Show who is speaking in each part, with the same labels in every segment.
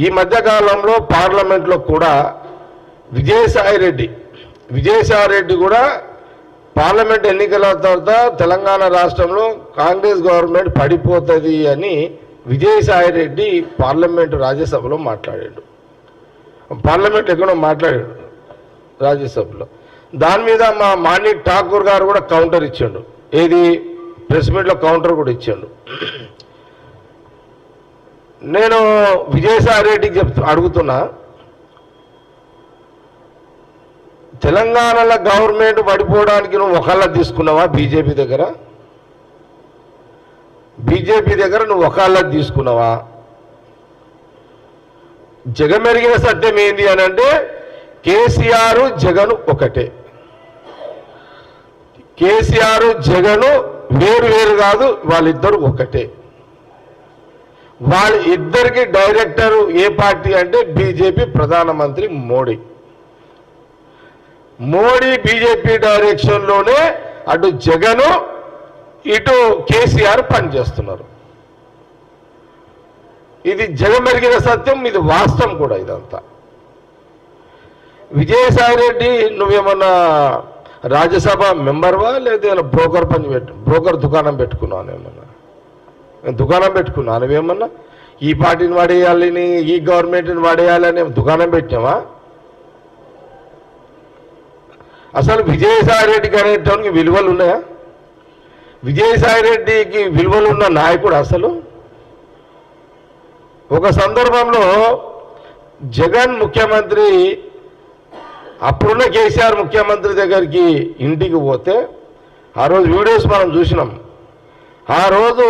Speaker 1: ఈ మధ్యకాలంలో పార్లమెంట్లో కూడా విజయసాయిరెడ్డి కూడా పార్లమెంట్ ఎన్నికల తర్వాత తెలంగాణ రాష్ట్రంలో కాంగ్రెస్ గవర్నమెంట్ పడిపోతుంది అని విజయసాయిరెడ్డి పార్లమెంటు రాజ్యసభలో మాట్లాడాడు. పార్లమెంట్ ఎక్కడో మాట్లాడాడు రాజ్యసభలో. దాని మీద మా మాణిక్ ఠాకూర్ గారు కూడా కౌంటర్ ఇచ్చాడు. ఏది ప్రెస్ మీట్లో కౌంటర్ కూడా ఇచ్చాడు. నేను విజయసాయిరెడ్డికి అడుగుతున్నా, తెలంగాణలో గవర్నమెంట్ పడిపోవడానికి నువ్వు ఒకళ్ళ తీసుకున్నావా? బీజేపీ దగ్గర నువ్వు ఒకళ్ళ తీసుకున్నావా? జగమెరిగిన సత్యం ఏంది అని అంటే కేసీఆర్ జగన్ ఒకటే. కేసీఆర్ జగన్ వేరు కాదు, వాళ్ళిద్దరు ఒకటే. వాళ్ళ ఇద్దరికి డైరెక్టర్ ఏ పార్టీ అంటే బీజేపీ, ప్రధానమంత్రి మోడీ బీజేపీ డైరెక్షన్లోనే అటు జగన్ ఇటు కేసీఆర్ పనిచేస్తున్నారు. ఇది జగమెరిగిన సత్యం, ఇది వాస్తవం కూడా. ఇదంతా విజయసాయిరెడ్డి నువ్వేమన్నా రాజ్యసభ మెంబర్వా లేదా బ్రోకర్ దుకాణం పెట్టుకున్నావు? ఏమన్నా దుకాణం పెట్టుకున్నావు నువ్వేమన్నా? ఈ పార్టీని వాడేయాలని, ఈ గవర్నమెంట్ని వాడేయాలని దుకాణం పెట్టావా? అసలు విజయసాయిరెడ్డికి అనేటానికి విలువలు ఉన్నాయా? విజయసాయిరెడ్డికి విలువలు ఉన్న నాయకుడు అసలు? ఒక సందర్భంలో జగన్ ముఖ్యమంత్రి, అప్పుడున్న కేసీఆర్ ముఖ్యమంత్రి దగ్గరికి ఇంటికి పోతే ఆ రోజు వీడియోస్ మనం చూసినాం. ఆ రోజు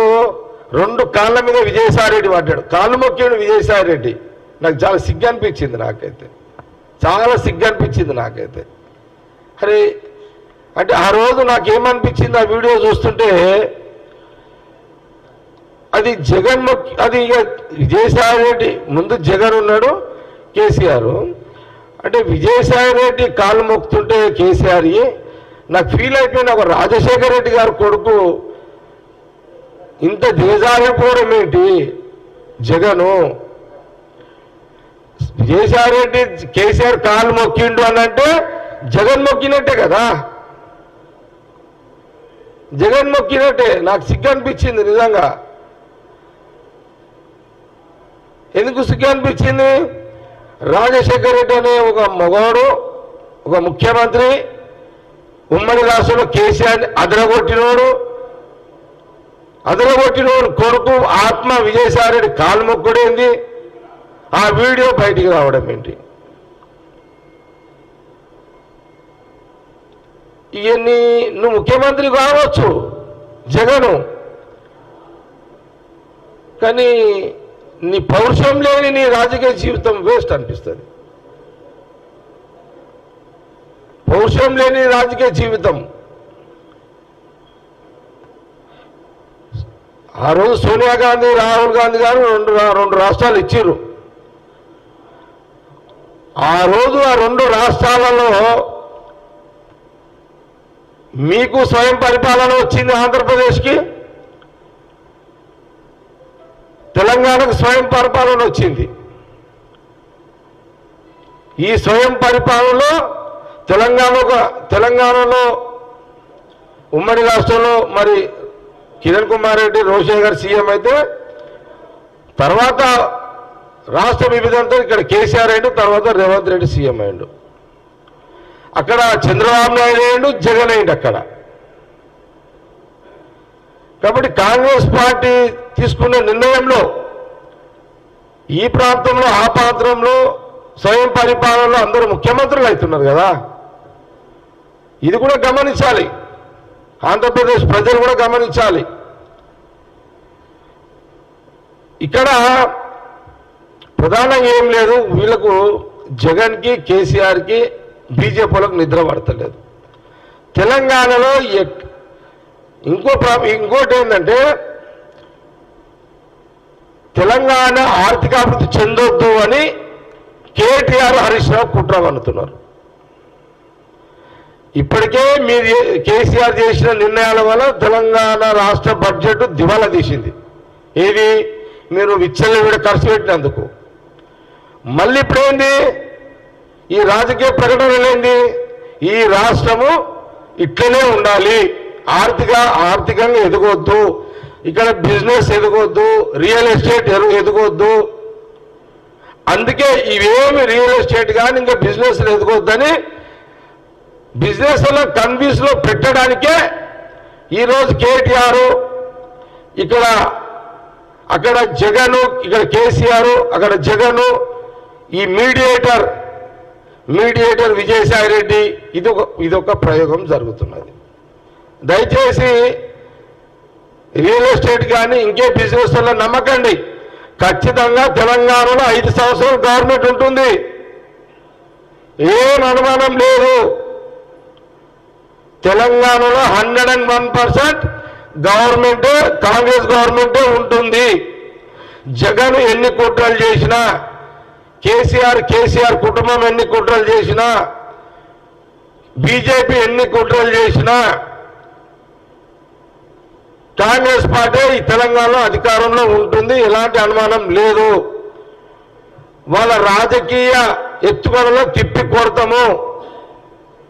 Speaker 1: 2 కాళ్ళ మీద విజయసాయిరెడ్డి పడ్డాడు, కాళ్ళు మొక్కాడు విజయసాయిరెడ్డి. నాకు చాలా సిగ్గు అనిపించింది, నాకైతే అరే అంటే ఆ రోజు నాకేమనిపించింది, ఆ వీడియో చూస్తుంటే అది అది విజయసాయిరెడ్డి ముందు జగన్ ఉన్నాడు, కేసీఆర్ అంటే విజయసాయిరెడ్డి కాళ్ళు మొక్కుతుంటే కేసీఆర్ నాకు ఫీల్ అయిపోయిన ఒక రాజశేఖర రెడ్డి గారు కొడుకు ఇంత దిగజారిపోవడం ఏంటి జగను? విజయసాయిరెడ్డి కేసీఆర్ కాళ్ళు మొక్కిండు అని అంటే జగన్ మొక్కినట్టే కదా, జగన్ మొక్కినట్టే. నాకు సిగ్గు అనిపించింది నిజంగా. ఎందుకు సిగ్గు అనిపించింది? రాజశేఖర రెడ్డి అనే ఒక మగవాడు, ఒక ముఖ్యమంత్రి, ఉమ్మడి రాష్ట్రంలో కేసీఆర్ని అదరగొట్టినోడు కొడుకు ఆత్మ విజయసాయిరెడ్డి కాలు మొక్కుడేంది? ఆ వీడియో బయటికి రావడం ఏంటి? ఇవన్నీ నువ్వు ముఖ్యమంత్రి కావచ్చు జగను, కానీ నీ పౌరుషం లేని నీ రాజకీయ జీవితం వేస్ట్ అనిపిస్తుంది. పౌరుషం లేని రాజకీయ జీవితం. ఆ రోజు సోనియా గాంధీ, రాహుల్ గాంధీ గారు రెండు రాష్ట్రాలు ఇచ్చారు. ఆ రోజు ఆ 2 రాష్ట్రాలలో మీకు స్వయం పరిపాలన వచ్చింది ఆంధ్రప్రదేశ్కి, తెలంగాణకు స్వయం పరిపాలన వచ్చింది. ఈ స్వయం పరిపాలనలో తెలంగాణలో ఉమ్మడి రాష్ట్రంలో మరి కిరణ్ కుమార్ రెడ్డి, రోషయ్య గారు సీఎం అయితే, తర్వాత రాష్ట్ర విభజనతో ఇక్కడ కేసీఆర్ అయ్యిండు, తర్వాత రేవంత్ రెడ్డి సీఎం అయ్యిండు. అక్కడ చంద్రబాబు నాయుడు అయ్యిండు, జగన్ అయ్యిండు అక్కడ. కాబట్టి కాంగ్రెస్ పార్టీ తీసుకున్న నిర్ణయంలో ఈ ప్రాంతంలో, ఆ ప్రాంతంలో స్వయం పరిపాలనలో అందరూ ముఖ్యమంత్రులు అవుతున్నారు కదా. ఇది కూడా గమనించాలి, ఆంధ్రప్రదేశ్ ప్రజలు కూడా గమనించాలి. ఇక్కడ ప్రధానంగా ఏం లేదు, వీళ్ళకు జగన్కి, కేసీఆర్కి, బీజేపీలకు నిద్ర పడతలేదు. తెలంగాణలో ఇంకోటి ఏంటంటే, తెలంగాణ ఆర్థికాభివృద్ధి చెందొద్దు అని కేటీఆర్, హరీష్ రావు కుట్ర పన్నుతున్నారు. ఇప్పటికే మీరు కేసీఆర్ చేసిన నిర్ణయాల వల్ల తెలంగాణ రాష్ట్ర బడ్జెట్ దివాలా తీసింది. ఏది? మీరు విచ్చలవిడి ఖర్చు పెట్టినందుకు. మళ్ళీ ఇప్పుడేంది ఈ రాజకీయ ప్రకటనలేంది? ఈ రాష్ట్రము ఇట్లనే ఉండాలి, ఆర్థికంగా ఎదగొద్దు, ఇక్కడ బిజినెస్ ఎదగొద్దు, రియల్ ఎస్టేట్ ఎదగొద్దు, అందుకే ఇవేమి రియల్ ఎస్టేట్ కానీ ఇంకా బిజినెస్ ఎదగొద్దని బిజినెస్ కన్ఫ్యూజ్ లో పెట్టడానికే ఈరోజు కేటీఆర్ అక్కడ జగన్, ఇక్కడ కేసీఆర్, అక్కడ జగన్, ఈ మీడియేటర్ విజయసాయి రెడ్డి ఇదొక ప్రయోగం జరుగుతున్నది. దయచేసి రియల్ ఎస్టేట్ కానీ ఇంకే బిజినెస్ వల్ల నమ్మకండి. ఖచ్చితంగా తెలంగాణలో 5 సంవత్సరాలు గవర్నమెంట్ ఉంటుంది, ఏం అనుమానం లేదు. తెలంగాణలో 101% గవర్నమెంట్, కాంగ్రెస్ గవర్నమెంటే ఉంటుంది. జగన్ ఎన్ని కుట్రలు చేసినా, కేసీఆర్ కుటుంబం ఎన్ని కుట్రలు చేసినా, బీజేపీ ఎన్ని కుట్రలు చేసినా, కాంగ్రెస్ పార్టీ ఈ తెలంగాణలో అధికారంలో ఉంటుంది, ఎలాంటి అనుమానం లేదు. వాళ్ళ రాజకీయ ఎత్తుగడలో తిప్పి కొడతాము.